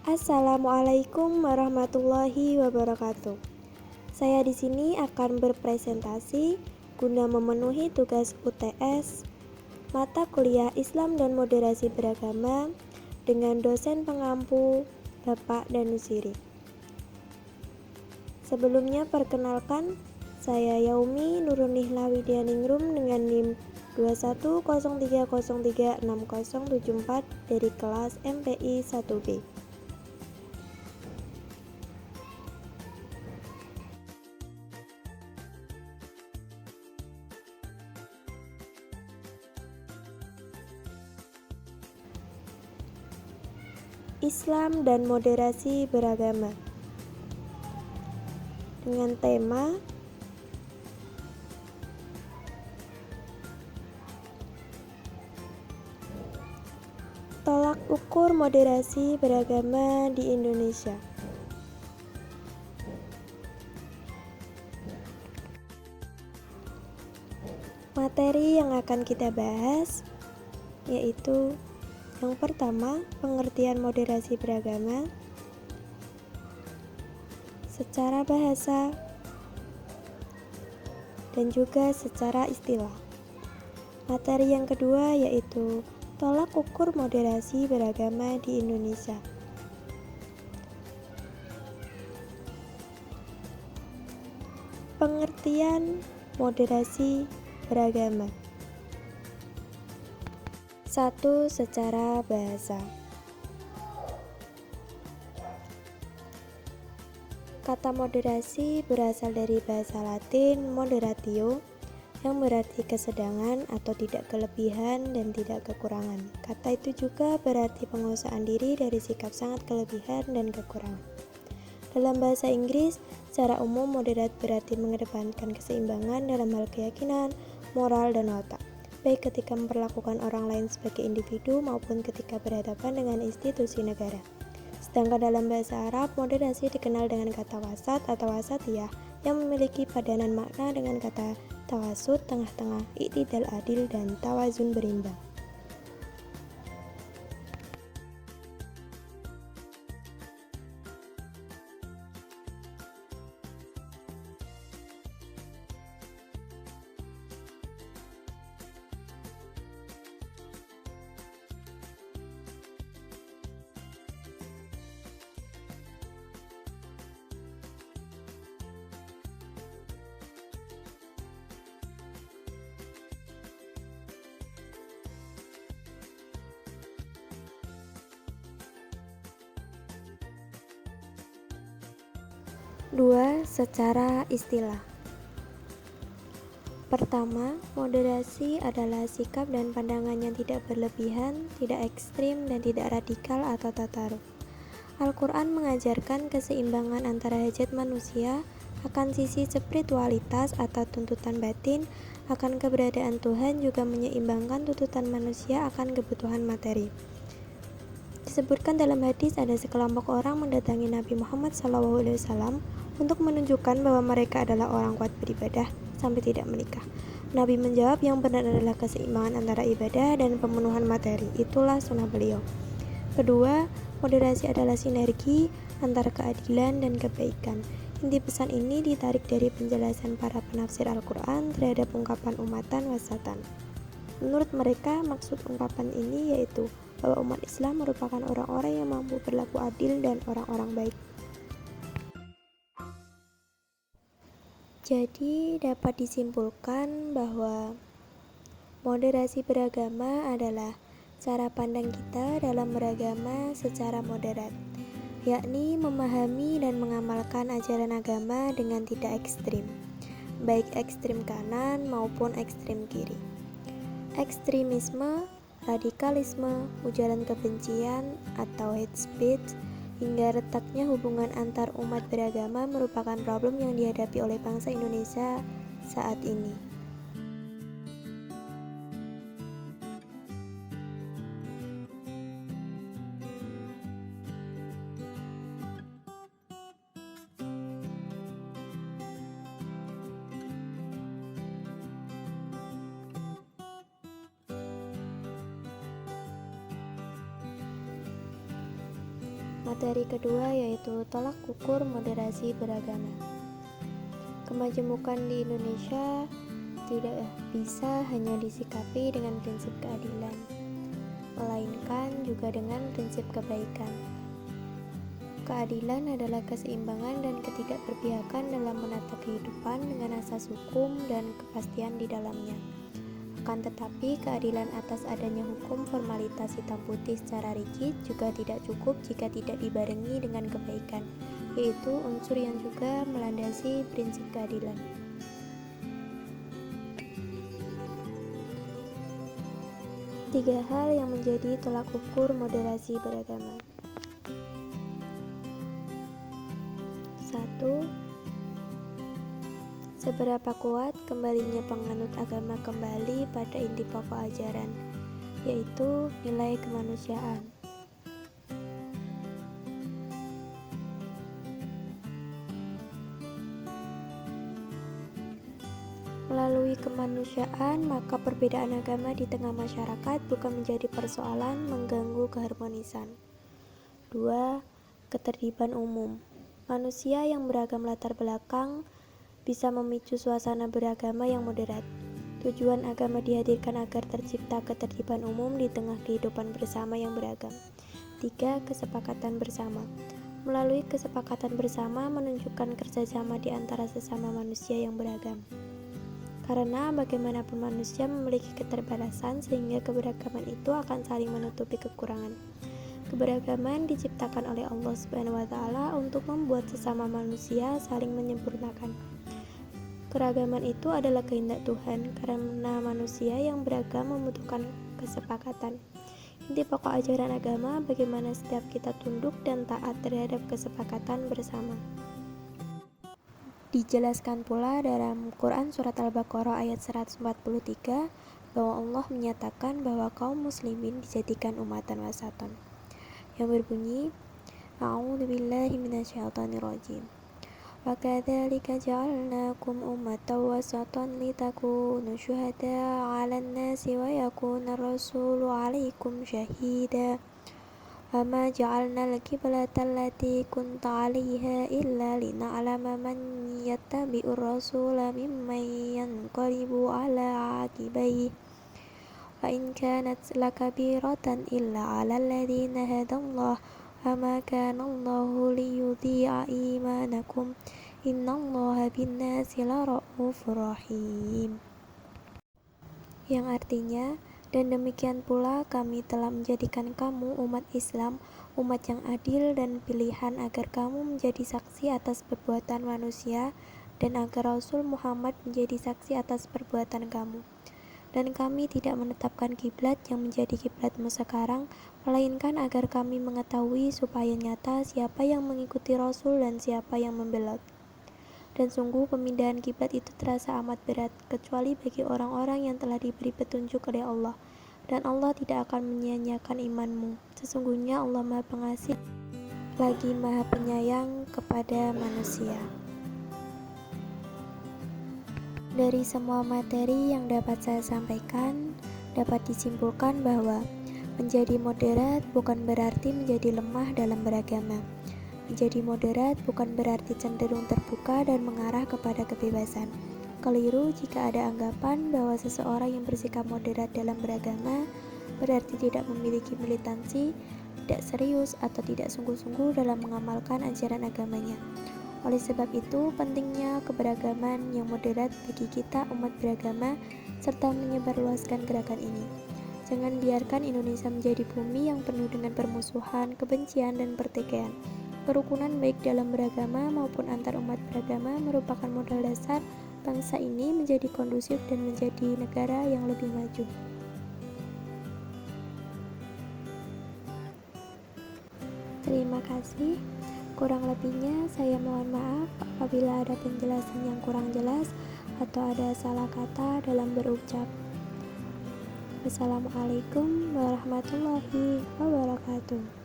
Assalamualaikum warahmatullahi wabarakatuh. Saya di sini akan berpresentasi guna memenuhi tugas UTS mata kuliah Islam dan Moderasi Beragama dengan dosen pengampu Bapak Danusiri. Sebelumnya perkenalkan, saya Yaumi Nurunihla Widyaningrum dengan NIM 2103036074 dari kelas MPI 1B. Islam dan Moderasi Beragama dengan tema tolak ukur moderasi beragama di Indonesia. Materi yang akan kita bahas yaitu yang pertama, pengertian moderasi beragama secara bahasa dan juga secara istilah. Materi yang kedua yaitu tolak ukur moderasi beragama di Indonesia. Pengertian moderasi beragama. 1. Secara bahasa. Kata moderasi berasal dari bahasa Latin moderatio yang berarti kesedangan atau tidak kelebihan dan tidak kekurangan. Kata itu juga berarti penguasaan diri dari sikap sangat kelebihan dan kekurangan. Dalam bahasa Inggris, secara umum moderat berarti mengedepankan keseimbangan dalam hal keyakinan, moral, dan watak, baik ketika memperlakukan orang lain sebagai individu maupun ketika berhadapan dengan institusi negara. Sedangkan dalam bahasa Arab, moderasi dikenal dengan kata wasat atau wasatiyah yang memiliki padanan makna dengan kata tawasud, tengah-tengah, i'tidal adil, dan tawazun berimbang. Dua, secara istilah. Pertama, moderasi adalah sikap dan pandangan yang tidak berlebihan, tidak ekstrim, dan tidak radikal atau tataruf. Al-Quran mengajarkan keseimbangan antara hajat manusia akan sisi spiritualitas atau tuntutan batin, akan keberadaan Tuhan juga menyeimbangkan tuntutan manusia akan kebutuhan materi. Disebutkan dalam hadis ada sekelompok orang mendatangi Nabi Muhammad SAW untuk menunjukkan bahwa mereka adalah orang kuat beribadah sampai tidak menikah. Nabi menjawab, yang benar adalah keseimbangan antara ibadah dan pemenuhan materi. Itulah sunnah beliau. Kedua, moderasi adalah sinergi antara keadilan dan kebaikan. Inti pesan ini ditarik dari penjelasan para penafsir Al-Quran terhadap ungkapan umatan wasatan. Menurut mereka, maksud ungkapan ini yaitu bahwa umat Islam merupakan orang-orang yang mampu berlaku adil dan orang-orang baik. Jadi dapat disimpulkan bahwa moderasi beragama adalah cara pandang kita dalam beragama secara moderat, yakni memahami dan mengamalkan ajaran agama dengan tidak ekstrim, baik ekstrim kanan maupun ekstrim kiri. Ekstremisme, radikalisme, ujaran kebencian atau hate speech, hingga retaknya hubungan antar umat beragama merupakan problem yang dihadapi oleh bangsa Indonesia saat ini. Materi kedua yaitu tolak ukur moderasi beragama. Kemajemukan di Indonesia tidak bisa hanya disikapi dengan prinsip keadilan, melainkan juga dengan prinsip kebaikan. Keadilan adalah keseimbangan dan ketidakberpihakan dalam menata kehidupan dengan asas hukum dan kepastian di dalamnya. Akan tetapi, keadilan atas adanya hukum formalitas hitam putih secara rigid juga tidak cukup jika tidak dibarengi dengan kebaikan, yaitu unsur yang juga melandasi prinsip keadilan. Tiga hal yang menjadi tolak ukur moderasi beragama. 1. Seberapa kuat kembalinya penganut agama kembali pada inti pokok ajaran, yaitu nilai kemanusiaan. Melalui kemanusiaan, maka perbedaan agama di tengah masyarakat bukan menjadi persoalan mengganggu keharmonisan. 2. Ketertiban umum. Manusia yang beragam latar belakang bisa memicu suasana beragama yang moderat. Tujuan agama dihadirkan agar tercipta ketertiban umum di tengah kehidupan bersama yang beragam. 3. Kesepakatan bersama. Melalui kesepakatan bersama menunjukkan kerjasama di antara sesama manusia yang beragam. Karena bagaimanapun manusia memiliki keterbatasan sehingga keberagaman itu akan saling menutupi kekurangan. Keberagaman diciptakan oleh Allah Subhanahu wa Ta'ala untuk membuat sesama manusia saling menyempurnakan. Keragaman itu adalah kehendak Tuhan karena manusia yang beragam membutuhkan kesepakatan. Inti pokok ajaran agama bagaimana setiap kita tunduk dan taat terhadap kesepakatan bersama. Dijelaskan pula dalam Quran Surat Al-Baqarah ayat 143 bahwa Allah menyatakan bahwa kaum muslimin dijadikan umatan wasaton, yang berbunyi A'udzubillahi minasyaitonirrajim. Wa kadzalika ja'alnakum ummatan wasatan litakunu syuhada'a 'alan nasi wa yakuna ar-rasulu 'alaikum syahida. Wa ma ja'alna al-qiblata allati kunta 'alaiha illa lina'lama man yattabi'ur rasula mimman yanqalibu 'ala 'aqibaihi. Wa in kanat lakabiratan illa 'alal ladzina hadallahu wa ma kana Allahu liyudhi'a imanakum innallaha bin-nasi lara'ufur rahim. Yang artinya, dan demikian pula kami telah menjadikan kamu umat Islam, umat yang adil dan pilihan agar kamu menjadi saksi atas perbuatan manusia dan agar Rasul Muhammad menjadi saksi atas perbuatan kamu. Dan kami tidak menetapkan kiblat yang menjadi kiblatmu sekarang, melainkan agar kami mengetahui supaya nyata siapa yang mengikuti Rasul dan siapa yang membelot. Dan sungguh pemindahan kiblat itu terasa amat berat, kecuali bagi orang-orang yang telah diberi petunjuk oleh Allah. Dan Allah tidak akan menyia-nyiakan imanmu. Sesungguhnya Allah Maha Pengasih lagi Maha Penyayang kepada manusia. Dari semua materi yang dapat saya sampaikan, dapat disimpulkan bahwa menjadi moderat bukan berarti menjadi lemah dalam beragama. Menjadi moderat bukan berarti cenderung terbuka dan mengarah kepada kebebasan. Keliru jika ada anggapan bahwa seseorang yang bersikap moderat dalam beragama berarti tidak memiliki militansi, tidak serius, atau tidak sungguh-sungguh dalam mengamalkan ajaran agamanya. Oleh sebab itu, pentingnya keberagaman yang moderat bagi kita umat beragama serta menyebarluaskan gerakan ini. Jangan biarkan Indonesia menjadi bumi yang penuh dengan permusuhan, kebencian, dan pertikaian. Kerukunan baik dalam beragama maupun antar umat beragama merupakan modal dasar bangsa ini menjadi kondusif dan menjadi negara yang lebih maju. Terima kasih. Kurang lebihnya saya mohon maaf apabila ada penjelasan yang kurang jelas atau ada salah kata dalam berucap. Wassalamualaikum warahmatullahi wabarakatuh.